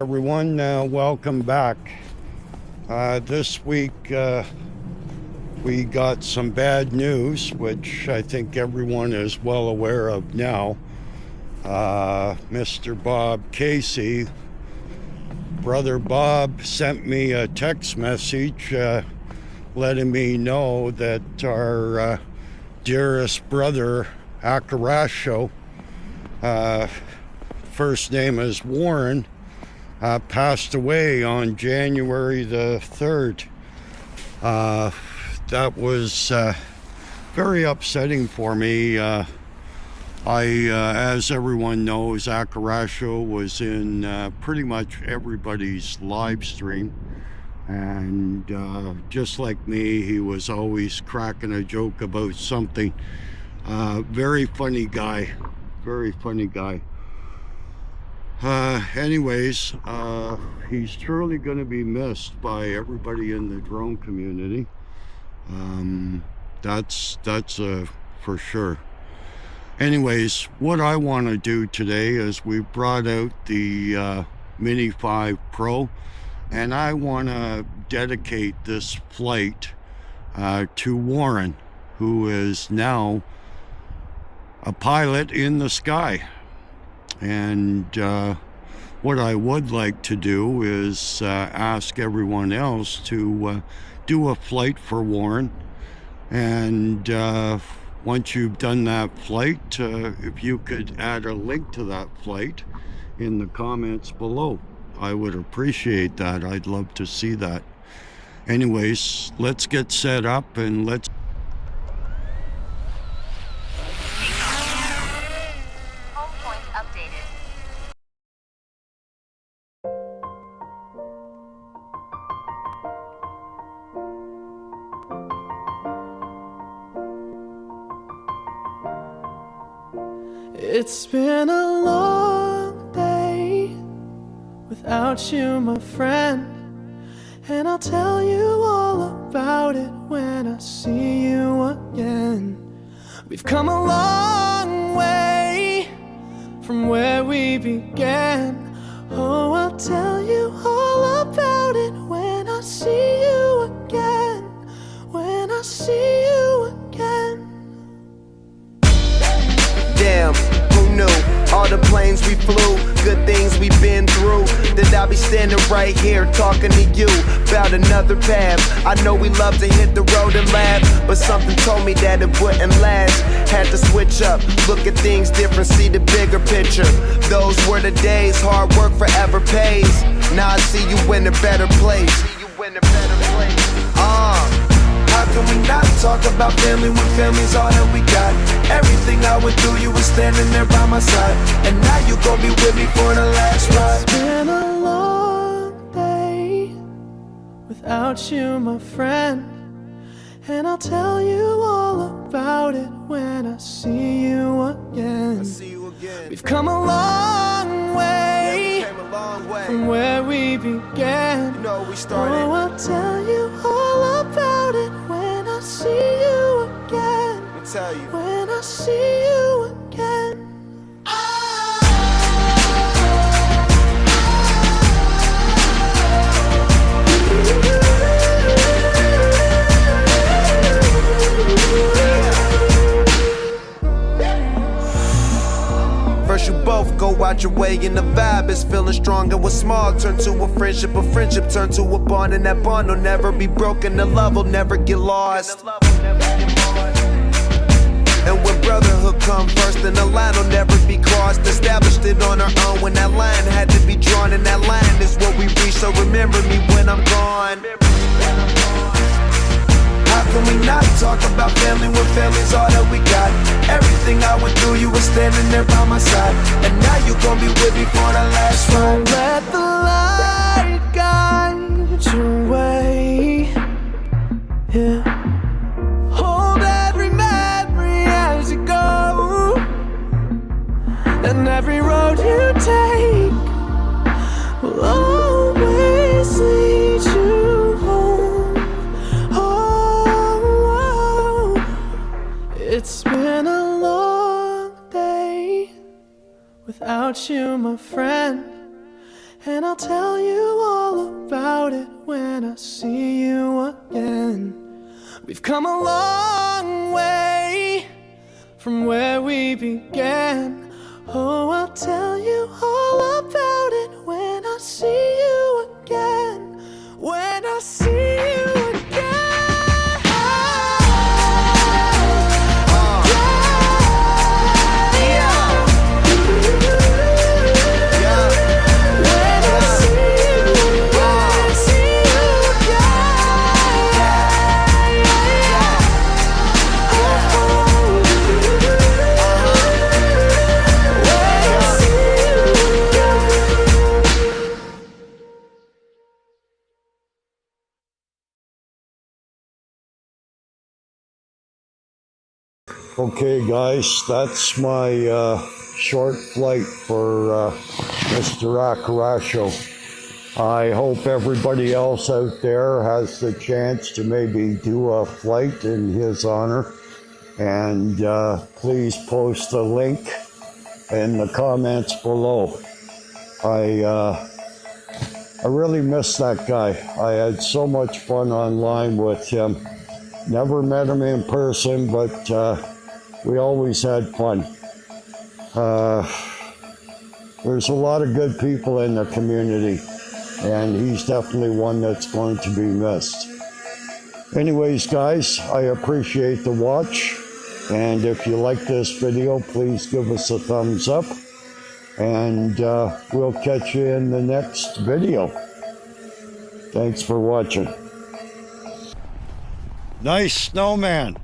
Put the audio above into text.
Everyone, welcome back. This week we got some bad news, which I think everyone is well aware of now. Mr. Bob Casey, Brother Bob, sent me a text message letting me know that our dearest brother, AKIRASHO, first name is Warren, passed away on January the 3rd. That was very upsetting for me. As everyone knows, AKIRASHO was in pretty much everybody's live stream. And just like me, he was always cracking a joke about something. Very funny guy. Very funny guy. Anyways, he's truly going to be missed by everybody in the drone community. That's for sure. Anyways, what I want to do today is we brought out the Mini 5 Pro, and I want to dedicate this flight to Warren, who is now a pilot in the sky. And what I would like to do is ask everyone else to do a flight for Warren. And once you've done that flight, if you could add a link to that flight in the comments below, I would appreciate that. I'd love to see that. Anyways, let's get set up and let's... It's been a long day without you, my friend, and I'll tell you all about it when I see you again. We've come a long way from where we began. Oh, I'll tell you all about it when I see you again. When I see you again. Damn, who knew? All the planes we flew, good things we've been through. That I'll be standing right here talking to you about another path. I know we love to hit the road and laugh, but something told me that it wouldn't last. Had to switch up, look at things different, see the bigger picture. Those were the days, hard work forever pays. Now I see you in a better place. How can we not talk about family when family's all that we got? Everything I went through, you were standing there by my side, and now you gon' be with me for the last ride. It's been a long day without you, my friend, and I'll tell you all about it when I see you again. We've come a long way, from where we began. You know we started. Oh, I'll tell you all about it when I see you again. Let me tell you. When I see you again. First you both go out your way and the vibe is feeling strong. And what's small turn to a friendship turn to a bond, and that bond will never be broken. The love will never get lost. And when brotherhood come first, then the line will never be crossed. Established it on our own when that line had to be drawn, and that line is what we reach. So remember me when I'm gone. How can we not talk about family when family's all that we got? Everything I went through, you were standing there by my side, and now you gon' be with me for the last ride. Don't let the light guide your way. Yeah. Hold every memory as you go, and every road you take will always lead you home. It's been a long day without you, my friend, And I'll tell you all about it when I see you again. We've come a long way from where we began. Oh, I'll tell you all about it when I see you again. When I see you again. Okay, guys, that's my short flight for Mr. AKIRASHO. I hope everybody else out there has the chance to maybe do a flight in his honor. And please post the link in the comments below. I really miss that guy. I had so much fun online with him. Never met him in person, but we always had fun. There's a lot of good people in the community, and he's definitely one that's going to be missed. Anyways, guys, I appreciate the watch, and if you like this video, please give us a thumbs up, and we'll catch you in the next video. Thanks for watching. Nice snowman.